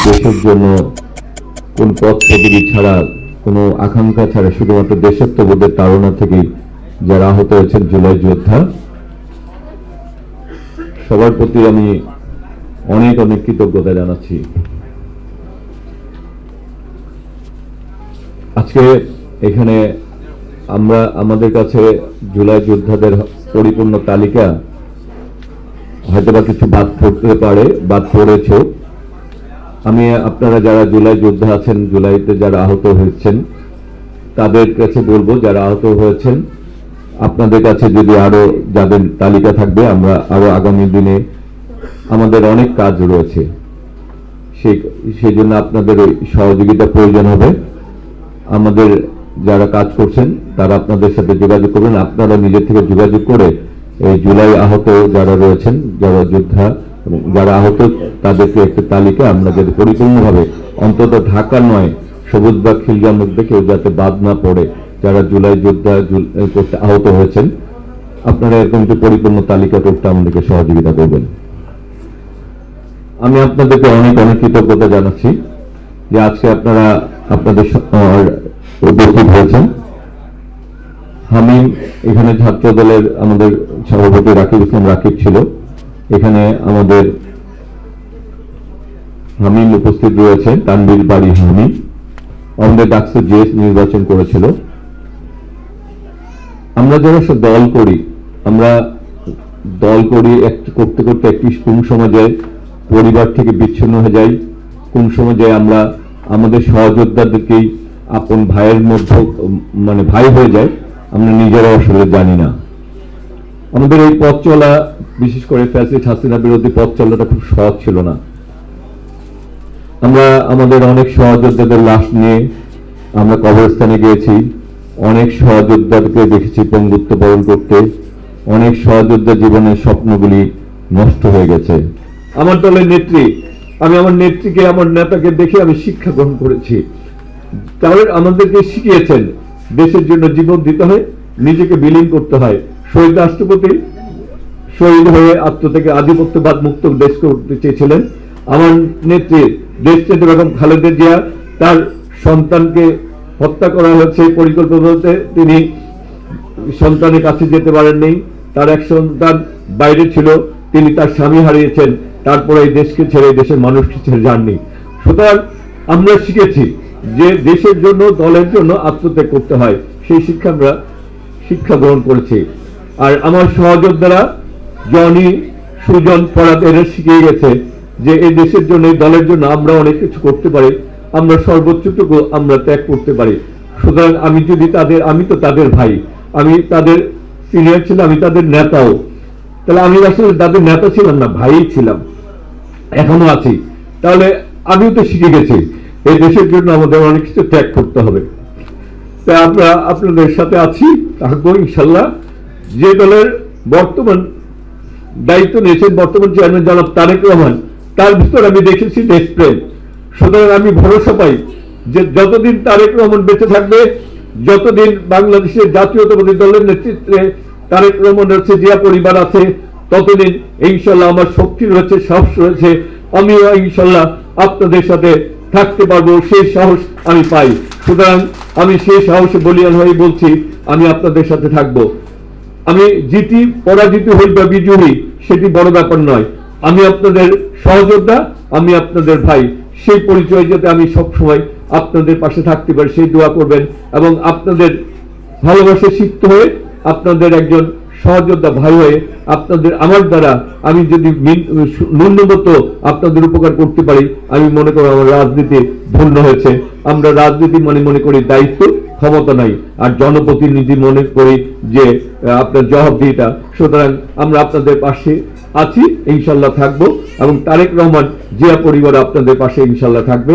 দেশের জন্য কোন পথ পদবি ছাড়া, কোনো আকাঙ্ক্ষা ছাড়া শুধুমাত্র দেশাত্মবোধের তাড়না থেকেই যারা আহত হয়েছেন জুলাই যোদ্ধা, সবার প্রতি আমি অনেক অনেক কৃতজ্ঞতা জানাচ্ছি। আজকে এখানে আমাদের কাছে জুলাই যোদ্ধাদের পরিপূর্ণ তালিকা হয়তোবা কিছু বাদ পড়তে পারে, বাদ পড়েছে। আমি আপনারা যারা জুলাই যোদ্ধা আছেন, জুলাইতে যারা আহত হয়েছেন, তাদের কাছে বলবো, যারা আহত হয়েছেন আপনাদের কাছে যদি আরো যাদের তালিকা থাকবে, আমরা আরো আগামী দিনে আমাদের অনেক কাজ রয়েছে, সেই জন্য আপনাদের সহযোগিতা প্রয়োজন হবে। আমাদের যারা কাজ করছেন তারা আপনাদের সাথে যোগাযোগ করবেন, আপনারা নিজের থেকে যোগাযোগ করে এই জুলাই আহত যারা রয়েছেন, যারা যোদ্ধা এবং যারা আহত, তাদেরকে একটা তালিকা আমরা যাতে পরিপূর্ণভাবে, অন্তত ঢাকা নয় সবুজবাগ খিলগাঁওর মধ্যে কেউ যাতে বাদ না পড়ে, যারা জুলাই যোদ্ধা করতে আহত হয়েছেন, আপনারা এরকম একটি পরিপূর্ণ তালিকা করতে আমাদেরকে সহযোগিতা করবেন। আমি আপনাদেরকে অনেক অনেক কৃতজ্ঞতা জানাচ্ছি যে আজকে আপনারা আপনাদের উপস্থিত হয়েছেন। হামিম এখানে ছাত্র দলের আমাদের সভাপতি রাকিব ইসলাম রাকিব ছিল, এখানে আমাদের হামিম উপস্থিত রয়েছে, তানভীর বাড়ি হামিম আমাদের ডাকসু জিএস নির্বাচন করেছিল। আমরা যারা সব দল করি, আমরা দল করি করতে করতে একটি কোন সমাজে পরিবার থেকে বিচ্ছিন্ন হয়ে যাই, কোন সমাজে আমরা আমাদের সহযোদ্ধাদেরকেই আপন ভাইয়ের মধ্যে মানে ভাই হয়ে যায়, আমরা নিজেরা আসলে জানি না। আমাদের এই পথ চলা, বিশেষ করে ফ্যাসিস্ট হাসিনা বিরোধী পথ চলাটা খুব সহজ ছিল না। আমরা আমাদের অনেক সহযোদ্ধাদের লাশ নিয়ে আমরা কবরস্থানে গিয়েছি, অনেক সহযোদ্ধাকে দেখেছি পঙ্গুত্ব বরণ করতে, অনেক সহযোদ্ধা জীবনের স্বপ্নগুলি নষ্ট হয়ে গেছে। আমার দলের নেত্রী, আমি আমার নেত্রীকে, আমার নেতাকে দেখে আমি শিক্ষা গ্রহণ করেছি। তাহলে আমাদেরকে শিখিয়েছেন দেশের জন্য জীবন দিতে হয়, নিজেকে বিলীন করতে হয়। শহীদ রাষ্ট্রপতি শহীদ হয়ে আত্মত্যাগে আধিপত্যবাদ মুক্ত দেশ করতে চেয়েছিলেন। আমার নেত্রী দেশনেত্রী বেগম খালেদা জিয়া, তার সন্তানকে হত্যা করা হয়েছে পরিকল্পিতভাবে, তিনি সন্তানের কাছে যেতে পারেননি, তার এক সন্তান বাইরে ছিল, তিনি তার স্বামী হারিয়েছেন, তারপরে এই দেশকে ছেড়ে, দেশের মানুষকে ছেড়ে যাননি। সুতরাং আমরা শিখেছি যে দেশের জন্য, দলের জন্য আত্মত্যাগ করতে হয়, সেই শিক্ষা আমরা গ্রহণ করেছি। আর আমার সহযোদ্ধারা জনি, সুজন, ফরাদ এরা শিখিয়ে গেছে যে এই দেশের জন্য, এই দলের জন্য আমরা অনেক কিছু করতে পারি, আমরা সর্বোচ্চটুকু আমরা ত্যাগ করতে পারি। সুতরাং আমি তো তাদের ভাই, আমি তাদের সিনিয়র ছিলাম, আমি তাদের নেতাও। তাহলে আমি আসলে তাদের নেতা ছিলাম না, ভাই ছিলাম, এখনো আছি। তাহলে আমিও তো শিখে গেছি এই দেশের জন্য আমাদের অনেক কিছু ত্যাগ করতে হবে। তাই আমরা আপনাদের সাথে আছি, থাকবো ইনশাল্লাহ। যে দলের বর্তমান দায়িত্ব নিয়েছেন বর্তমান চেয়ারম্যান জনাব তারেক রহমান, তার ভিতর আমি দেখেছি দেশপ্রেম। সুতরাং আমি ভরসা পাই যে যতদিন তারেক রহমান বেঁচে থাকবে, যতদিন বাংলাদেশের জাতীয়তাবাদী দলের নেতৃত্বে তারেক রহমান রয়েছে, জিয়া পরিবার আছে, ততদিন ইনশাল্লাহ আমার শক্তি রয়েছে, সাহস রয়েছে, আমিও ইনশাল্লাহ আপনাদের সাথে থাকতে পারবো, সেই সাহস আমি পাই। সুতরাং আমি সেই সাহসে বলিয়ান হয়ে বলছি, আমি আপনাদের সাথে থাকবো। আমি জিতি পরাজিত হই বা বিজয়ী, সেটি বড় ব্যাপার নয়। আমি আপনাদের সহযোদ্ধা, আমি আপনাদের ভাই, সেই পরিচয় যাতে আমি সবসময় আপনাদের পাশে থাকতে পারি, সেই দোয়া করবেন। এবং আপনাদের ভালোবাসা সিক্ত হয়ে, আপনাদের একজন সহযোদ্ধা ভাই হয়ে, আপনাদের আমার দ্বারা আমি যদি ন্যূনতম আপনাদের উপকার করতে পারি, আমি মনে করি আমার রাজনীতি ধন্য হয়েছে। আমরা রাজনীতি মনে করি দায়িত্ব, ক্ষমতা নাই, আর জনপ্রতিনিধি মনে করি যে আপনার জবাবদিহিতা। সুতরাং আমরা আপনাদের পাশে আছি, ইনশাল্লাহ থাকবো, এবং তারেক রহমান জিয়া পরিবার আপনাদের পাশে ইনশাল্লাহ থাকবে।